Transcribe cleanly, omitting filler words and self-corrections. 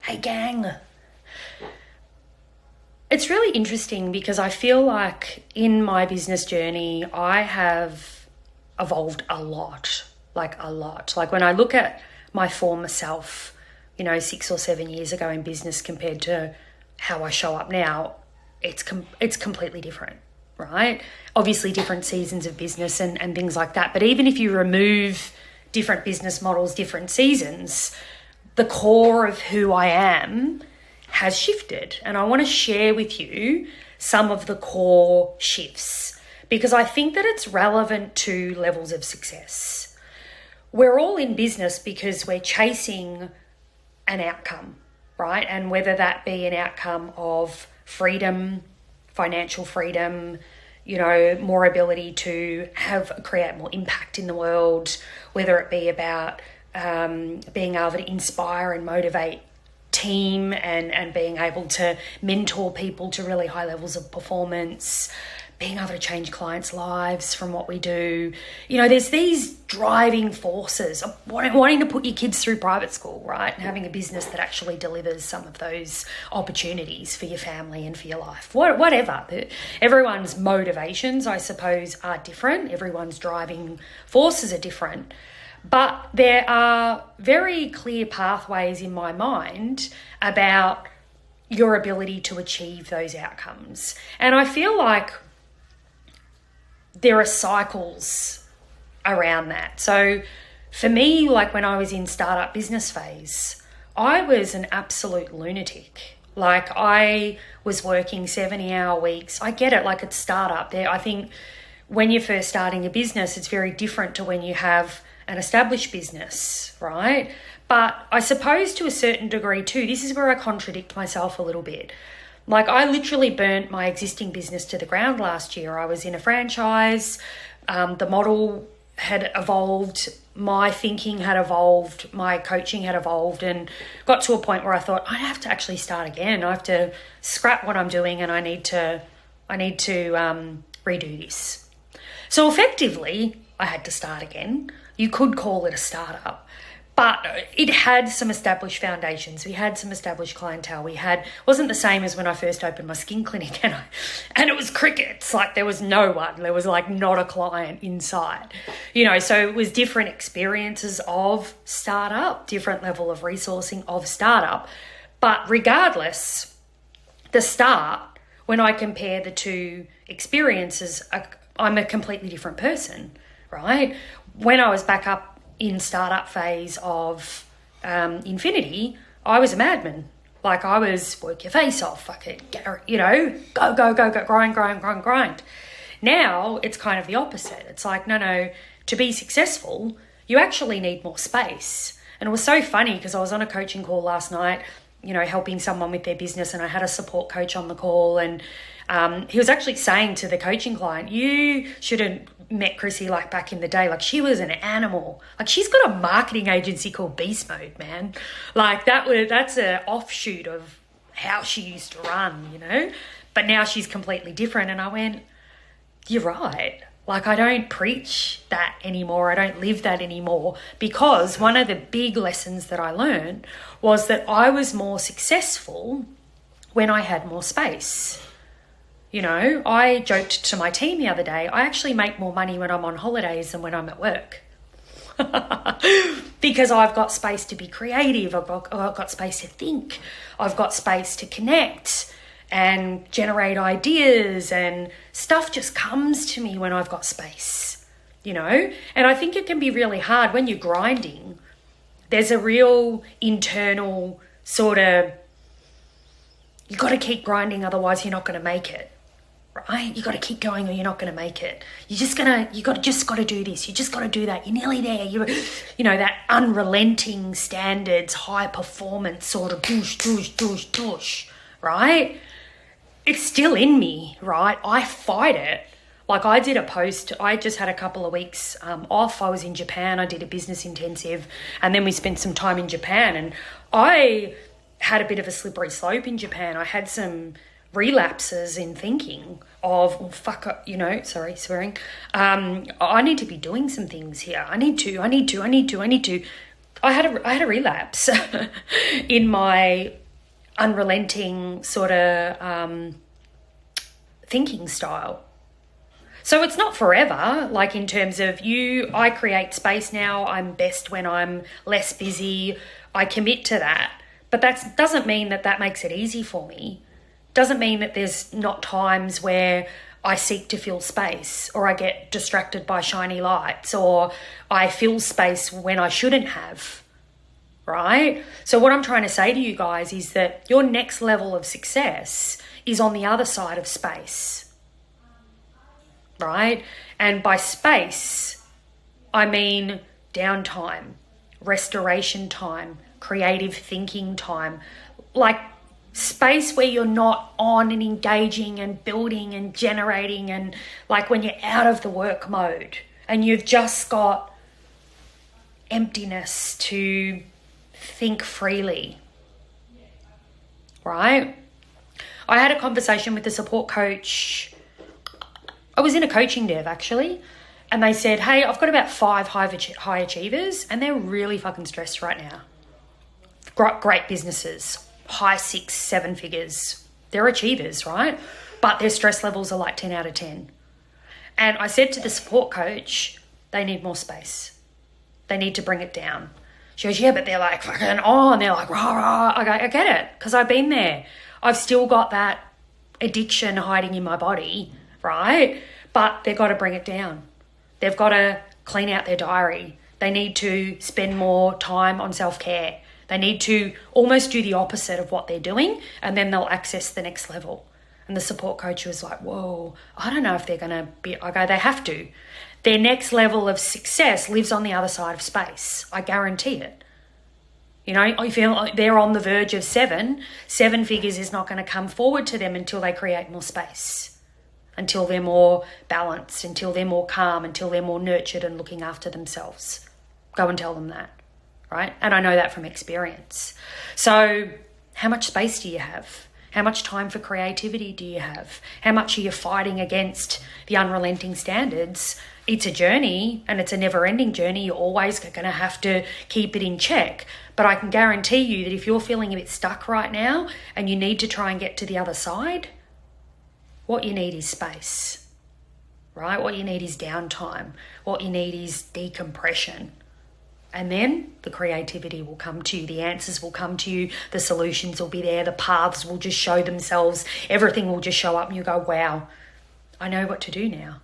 Hey gang. It's really interesting because I feel like in my business journey, I have evolved a lot, like a lot. Like when I look at my former self, 6 or 7 years ago in business compared to how I show up now, it's completely different, right? Obviously different seasons of business and things like that. But even if you remove different business models, different seasons, the core of who I am has shifted. And I want to share with you some of the core shifts because I think that it's relevant to levels of success. We're all in business because we're chasing an outcome, right? And whether that be an outcome of freedom, financial freedom, more ability to create more impact in the world, whether it be about being able to inspire and motivate team and being able to mentor people to really high levels of performance, being able to change clients' lives from what we do. There's these driving forces of wanting to put your kids through private school, right? And having a business that actually delivers some of those opportunities for your family and for your life. Whatever. Everyone's motivations, I suppose, are different. Everyone's driving forces are different. But there are very clear pathways in my mind about your ability to achieve those outcomes. And I feel like there are cycles around that. So for me, like when I was in startup business phase, I was an absolute lunatic. Like I was working 70-hour weeks. I get it, like it's startup there. I think when you're first starting a business, it's very different to when you have an established business, right? But I suppose to a certain degree too, this is where I contradict myself a little bit. Like I literally burnt my existing business to the ground last year. I was in a franchise, the model had evolved, my thinking had evolved, my coaching had evolved, and got to a point where I thought I have to actually start again. I have to scrap what I'm doing and I need to redo this. So effectively, I had to start again. You could call it a startup, but it had some established foundations. We had some established clientele. Wasn't the same as when I first opened my skin clinic and it was crickets. Like there was no one. There was like not a client inside, so it was different experiences of startup, different level of resourcing of startup. But regardless, the start, when I compare the two experiences, I'm a completely different person, right? When I was back up in startup phase of Infinity, I was a madman. Like I was work your face off, go, grind. Now it's kind of the opposite. It's like, no, to be successful, you actually need more space. And it was so funny because I was on a coaching call last night, helping someone with their business, and I had a support coach on the call, and he was actually saying to the coaching client, you shouldn't met Chrissy like back in the day. Like she was an animal. Like she's got a marketing agency called Beast Mode, man. Like that's an offshoot of how she used to run, but now she's completely different. And I went, you're right. Like I don't preach that anymore. I don't live that anymore, because one of the big lessons that I learned was that I was more successful when I had more space. I joked to my team the other day, I actually make more money when I'm on holidays than when I'm at work. Because I've got space to be creative, I've got space to think, I've got space to connect and generate ideas, and stuff just comes to me when I've got space, And I think it can be really hard when you're grinding. There's a real internal sort of, you got to keep grinding, otherwise you're not going to make it. Right? You got to keep going or you're not going to make it. You just got to do this. You just got to do that. You're nearly there. That unrelenting standards, high performance sort of douche, right? It's still in me, right? I fight it. Like I did a post, I just had a couple of weeks off. I was in Japan. I did a business intensive, and then we spent some time in Japan, and I had a bit of a slippery slope in Japan. I had some relapses in thinking of, sorry, swearing. I need to be doing some things here. I need to. I had a relapse in my unrelenting sort of thinking style. So it's not forever, like in terms of I create space now. I'm best when I'm less busy. I commit to that. But that doesn't mean that makes it easy for me. Doesn't mean that there's not times where I seek to fill space, or I get distracted by shiny lights, or I fill space when I shouldn't have, right? So what I'm trying to say to you guys is that your next level of success is on the other side of space. Right? And by space, I mean downtime, restoration time, creative thinking time, like space where you're not on and engaging and building and generating, and like when you're out of the work mode and you've just got emptiness to think freely, right? I had a conversation with a support coach. I was in a coaching dev actually, and they said, hey, I've got about 5 high achievers and they're really fucking stressed right now. Great businesses, high 6, 7 figures. They're achievers, right? But their stress levels are like 10 out of 10. And I said to the support coach, they need more space. They need to bring it down. She goes, yeah, but they're like fucking on. They're like, rah, rah. I go, I get it, because I've been there. I've still got that addiction hiding in my body, right? But they've got to bring it down. They've got to clean out their diary. They need to spend more time on self-care. They need to almost do the opposite of what they're doing, and then they'll access the next level. And the support coach was like, whoa, I don't know if they're going to be... I go, they have to. Their next level of success lives on the other side of space. I guarantee it. You know, I feel like they're on the verge of 7 figures is not going to come forward to them until they create more space, until they're more balanced, until they're more calm, until they're more nurtured and looking after themselves. Go and tell them that, right? And I know that from experience. So how much space do you have? How much time for creativity do you have? How much are you fighting against the unrelenting standards? It's a journey, and it's a never-ending journey. You're always going to have to keep it in check. But I can guarantee you that if you're feeling a bit stuck right now and you need to try and get to the other side, what you need is space, right? What you need is downtime. What you need is decompression. And then the creativity will come to you. The answers will come to you. The solutions will be there. The paths will just show themselves. Everything will just show up and you go, wow, I know what to do now.